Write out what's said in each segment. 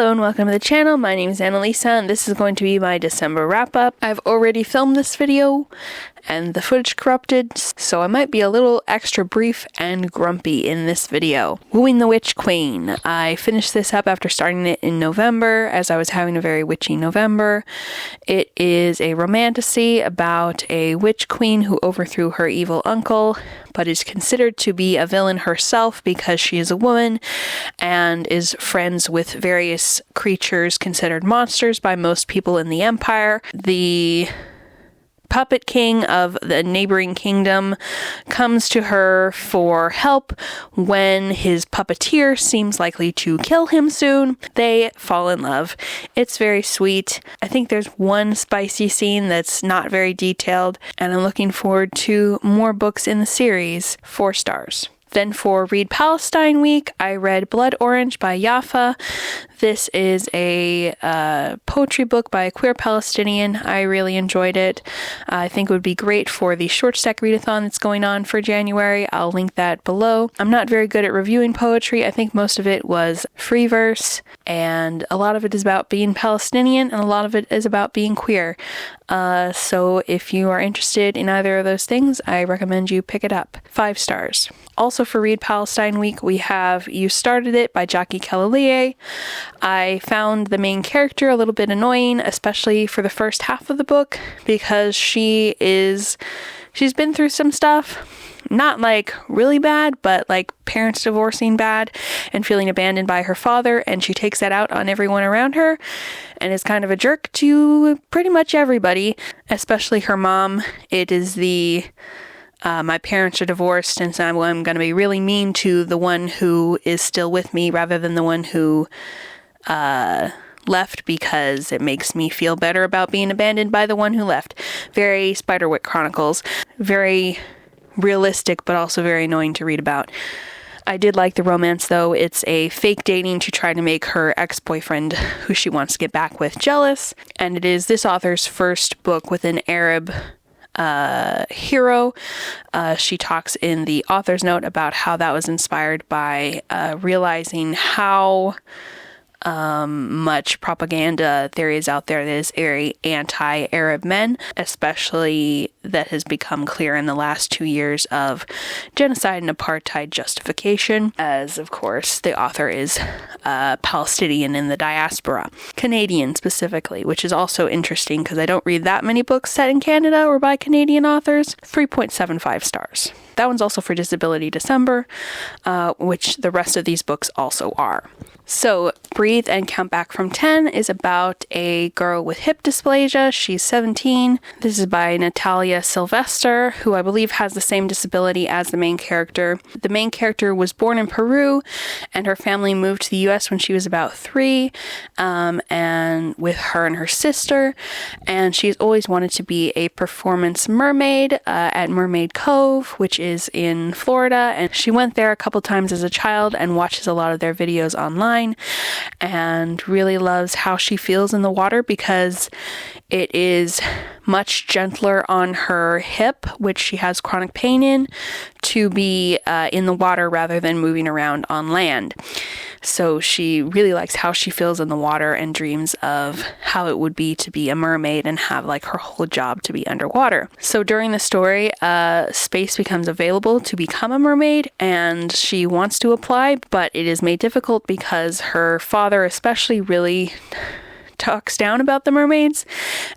Hello and welcome to the channel. My name is Annalisa and this is going to be my December wrap-up. I've already filmed this video and the footage corrupted, so I might be a little extra brief and grumpy in this video. Wooing the Witch Queen. I finished this up after starting it in November, as I was having a very witchy November. It is a romantasy about a witch queen who overthrew her evil uncle, but is considered to be a villain herself because she is a woman and is friends with various creatures considered monsters by most people in the empire. The puppet king of the neighboring kingdom comes to her for help when his puppeteer seems likely to kill him soon. They fall in love. It's very sweet. I think there's one spicy scene that's not very detailed, and I'm looking forward to more books in the series. 4 stars. Then for Read Palestine Week, I read Blood Orange by Yafa. This is a poetry book by a queer Palestinian. I really enjoyed it. I think it would be great for the short stack readathon that's going on for January. I'll link that below. I'm not very good at reviewing poetry. I think most of it was free verse, and a lot of it is about being Palestinian, and a lot of it is about being queer. So if you are interested in either of those things, I recommend you pick it up. 5 stars. Also for Read Palestine Week, we have You Started It by Jackie Kelleher. I found the main character a little bit annoying, especially for the first half of the book, because she's been through some stuff. Not like really bad, but like parents divorcing bad and feeling abandoned by her father, and she takes that out on everyone around her and is kind of a jerk to pretty much everybody, especially her mom. It is my parents are divorced, and so I'm going to be really mean to the one who is still with me rather than the one who left, because it makes me feel better about being abandoned by the one who left. Very Spiderwick Chronicles. Very realistic, but also very annoying to read about. I did like the romance, though. It's a fake dating to try to make her ex-boyfriend, who she wants to get back with, jealous. And it is this author's first book with an Arab hero. She talks in the author's note about how that was inspired by realizing how much propaganda there is out there that is very anti-Arab men, especially that has become clear in the last 2 years of genocide and apartheid justification, as of course the author is Palestinian in the diaspora, Canadian specifically, which is also interesting because I don't read that many books set in Canada or by Canadian authors. 3.75 stars. That one's also for Disability December, which the rest of these books also are. So, Breathe and Count Back from 10 is about a girl with hip dysplasia. She's 17. This is by Natalia Sylvester, who I believe has the same disability as the main character. The main character was born in Peru, and her family moved to the US when she was about 3, and with her and her sister. And she's always wanted to be a performance mermaid at Mermaid Cove, which is in Florida. And she went there a couple times as a child and watches a lot of their videos online, and really loves how she feels in the water because it is much gentler on her hip, which she has chronic pain in, to be in the water rather than moving around on land. So she really likes how she feels in the water and dreams of how it would be to be a mermaid and have like her whole job to be underwater. So during the story, space becomes available to become a mermaid, and she wants to apply, but it is made difficult because her father especially really talks down about the mermaids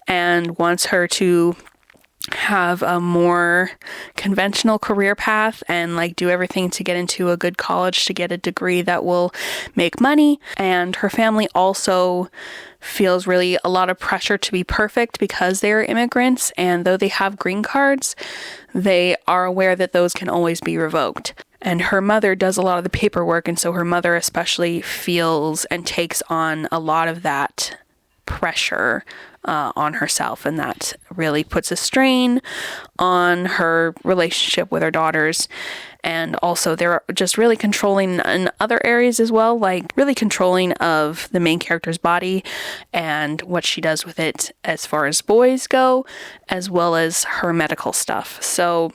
and wants her to have a more conventional career path and like do everything to get into a good college to get a degree that will make money. And her family also feels really a lot of pressure to be perfect because they are immigrants, and though they have green cards, they are aware that those can always be revoked. And her mother does a lot of the paperwork, and so her mother especially feels and takes on a lot of that pressure on herself, and that really puts a strain on her relationship with her daughters. And also they're just really controlling in other areas as well, like really controlling of the main character's body and what she does with it as far as boys go, as well as her medical stuff. So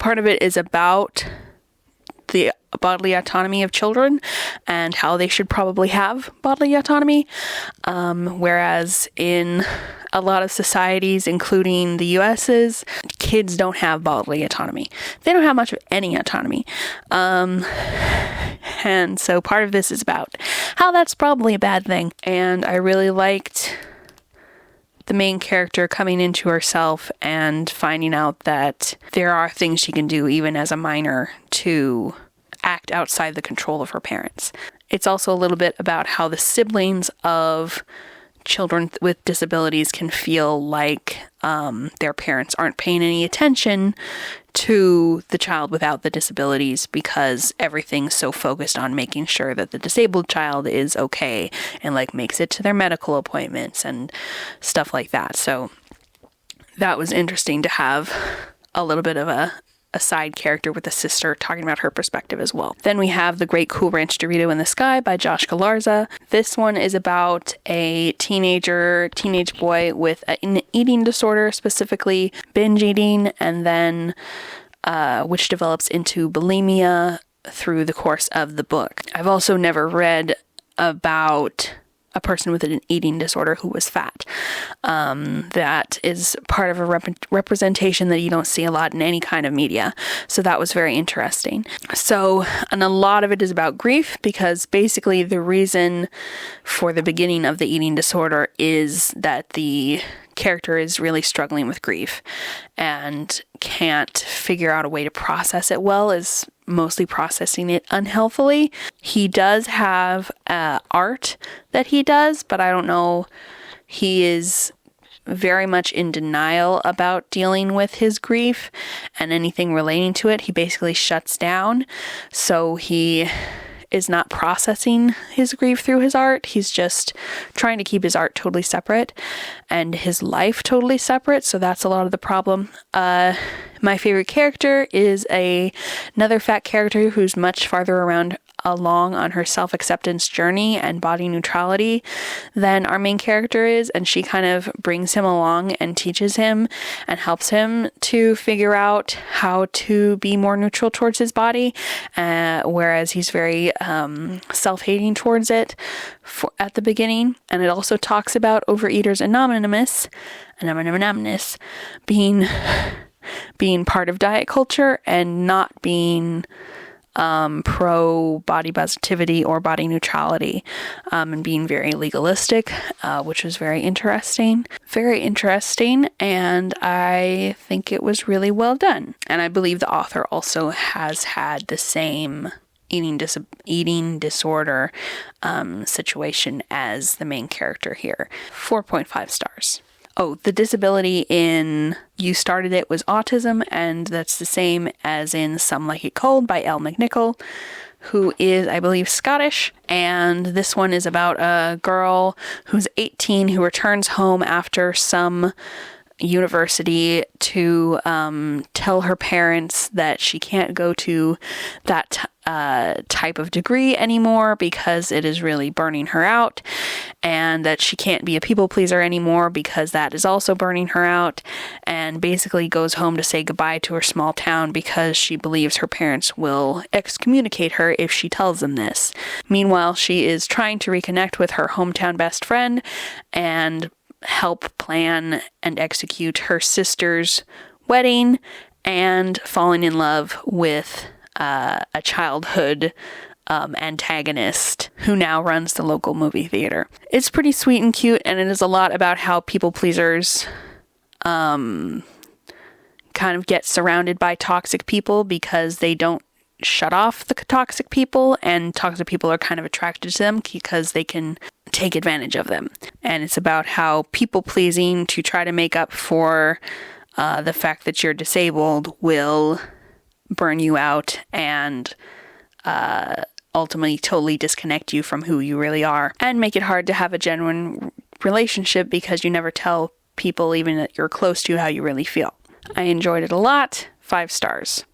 part of it is about the bodily autonomy of children and how they should probably have bodily autonomy. Whereas in a lot of societies, including the US's, kids don't have bodily autonomy. They don't have much of any autonomy. And so part of this is about how that's probably a bad thing. And I really liked the main character coming into herself and finding out that there are things she can do even as a minor to act outside the control of her parents. It's also a little bit about how the siblings of children with disabilities can feel like their parents aren't paying any attention to the child without the disabilities because everything's so focused on making sure that the disabled child is okay and like makes it to their medical appointments and stuff like that. So that was interesting to have a little bit of a side character with a sister talking about her perspective as well. Then we have The Great Cool Ranch Dorito in the Sky by Josh Galarza. This one is about a teenage boy with an eating disorder, specifically binge eating, and then which develops into bulimia through the course of the book. I've also never read about a person with an eating disorder who was fat. That is part of a representation that you don't see a lot in any kind of media. So that was very interesting. And a lot of it is about grief, because basically the reason for the beginning of the eating disorder is that the character is really struggling with grief and can't figure out a way to process it well, is mostly processing it unhealthily. He does have art that he does, but I don't know, he is very much in denial about dealing with his grief and anything relating to it. He basically shuts down, so he is not processing his grief through his art. He's just trying to keep his art totally separate and his life totally separate, so that's a lot of the problem. My favorite character is another fat character who's much farther along on her self-acceptance journey and body neutrality than our main character is, and she kind of brings him along and teaches him and helps him to figure out how to be more neutral towards his body, whereas he's very self-hating towards it at the beginning. And it also talks about Overeaters Anonymous being part of diet culture and not being pro body positivity or body neutrality, and being very legalistic, which was very interesting, and I think it was really well done. And I believe the author also has had the same eating disorder situation as the main character here. 4.5 stars. Oh, the disability in You Started It was autism, and that's the same as in Some Like It Cold by Elle McNichol, who is, I believe, Scottish. And this one is about a girl who's 18 who returns home after some university to tell her parents that she can't go to that type of degree anymore because it is really burning her out, and that she can't be a people pleaser anymore because that is also burning her out, and basically goes home to say goodbye to her small town because she believes her parents will excommunicate her if she tells them this. Meanwhile, she is trying to reconnect with her hometown best friend and help plan and execute her sister's wedding, and falling in love with a childhood antagonist who now runs the local movie theater. It's pretty sweet and cute, and it is a lot about how people pleasers kind of get surrounded by toxic people because they don't shut off the toxic people, and toxic people are kind of attracted to them because they can take advantage of them. And it's about how people pleasing to try to make up for the fact that you're disabled will burn you out and ultimately totally disconnect you from who you really are, and make it hard to have a genuine relationship because you never tell people, even that you're close to, how you really feel. I enjoyed it a lot. 5 stars.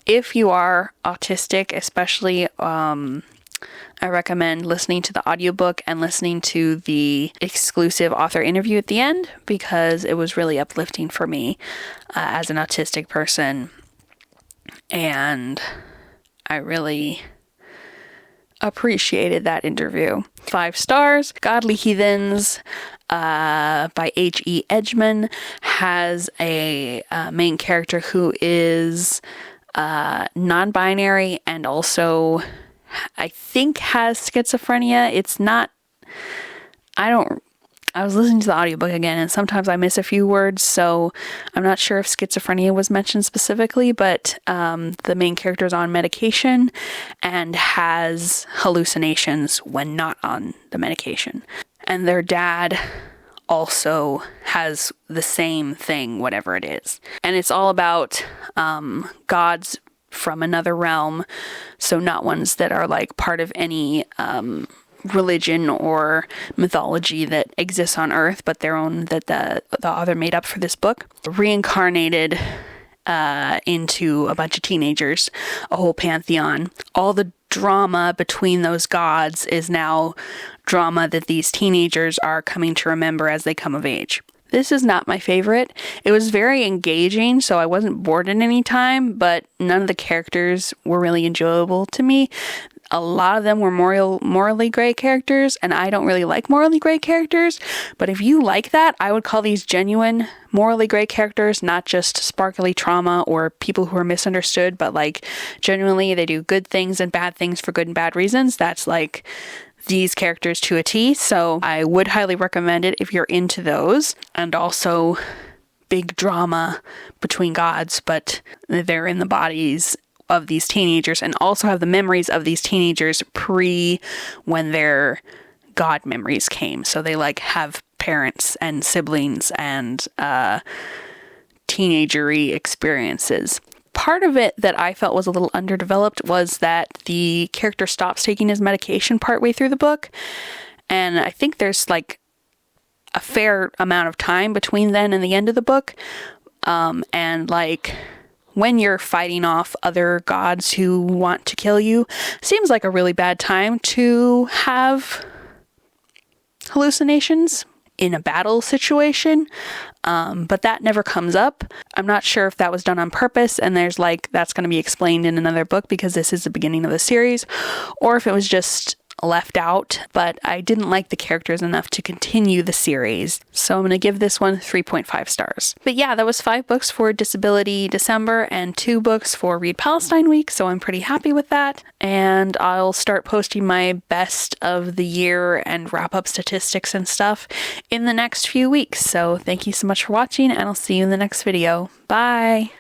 If you are autistic, especially, I recommend listening to the audiobook and listening to the exclusive author interview at the end, because it was really uplifting for me as an autistic person. And I really appreciated that interview. 5 stars. Godly Heathens by H.E. Edgman has a main character who is non-binary and also, I think, has schizophrenia. It's not, I was listening to the audiobook again, and sometimes I miss a few words, so I'm not sure if schizophrenia was mentioned specifically, but the main character is on medication and has hallucinations when not on the medication. And their dad also has the same thing, whatever it is. And it's all about gods from another realm, so not ones that are like part of any religion or mythology that exists on Earth, but their own that the author made up for this book, reincarnated into a bunch of teenagers, a whole pantheon. All the drama between those gods is now drama that these teenagers are coming to remember as they come of age. This is not my favorite. It was very engaging, so I wasn't bored at any time, but none of the characters were really enjoyable to me. A lot of them were morally gray characters, and I don't really like morally gray characters, but if you like that, I would call these genuine morally gray characters, not just sparkly trauma or people who are misunderstood, but like genuinely they do good things and bad things for good and bad reasons. That's like these characters to a T, so I would highly recommend it if you're into those. And also big drama between gods, but they're in the bodies of these teenagers and also have the memories of these teenagers pre when their god memories came. So they like have parents and siblings and teenagery experiences. Part of it that I felt was a little underdeveloped was that the character stops taking his medication partway through the book. And I think there's like a fair amount of time between then and the end of the book. And like when you're fighting off other gods who want to kill you, seems like a really bad time to have hallucinations in a battle situation. But that never comes up. I'm not sure if that was done on purpose and there's like, that's going to be explained in another book because this is the beginning of the series, or if it was just left out, but I didn't like the characters enough to continue the series. So I'm going to give this one 3.5 stars. But yeah, that was 5 books for Disability December and 2 books for Read Palestine Week. So I'm pretty happy with that. And I'll start posting my best of the year and wrap up statistics and stuff in the next few weeks. So thank you so much for watching, and I'll see you in the next video. Bye!